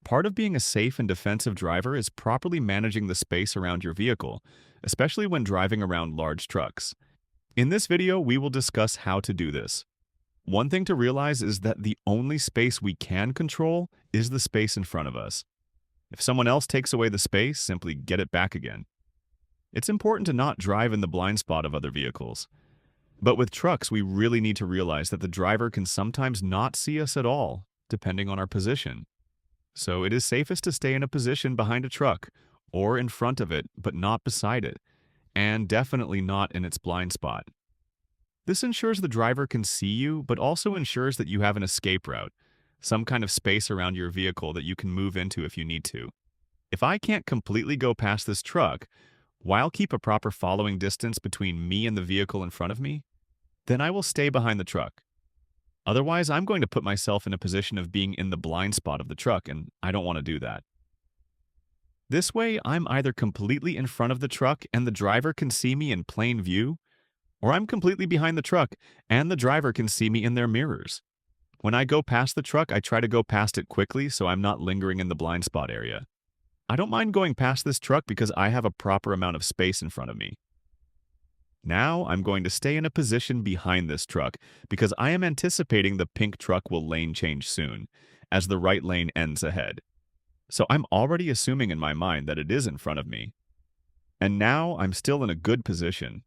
Part of being a safe and defensive driver is properly managing the space around your vehicle, especially when driving around large trucks. In this video, we will discuss how to do this. One thing to realize is that the only space we can control is the space in front of us. If someone else takes away the space, simply get it back again. It's important to not drive in the blind spot of other vehicles. But with trucks, we really need to realize that the driver can sometimes not see us at all, depending on our position. So it is safest to stay in a position behind a truck, or in front of it, but not beside it, and definitely not in its blind spot. This ensures the driver can see you, but also ensures that you have an escape route, some kind of space around your vehicle that you can move into if you need to. If I can't completely go past this truck, while keep a proper following distance between me and the vehicle in front of me, then I will stay behind the truck. Otherwise, I'm going to put myself in a position of being in the blind spot of the truck, and I don't want to do that. This way, I'm either completely in front of the truck and the driver can see me in plain view, or I'm completely behind the truck and the driver can see me in their mirrors. When I go past the truck, I try to go past it quickly so I'm not lingering in the blind spot area. I don't mind going past this truck because I have a proper amount of space in front of me. Now I'm going to stay in a position behind this truck because I am anticipating the pink truck will lane change soon, as the right lane ends ahead. So I'm already assuming in my mind that it is in front of me. And now I'm still in a good position,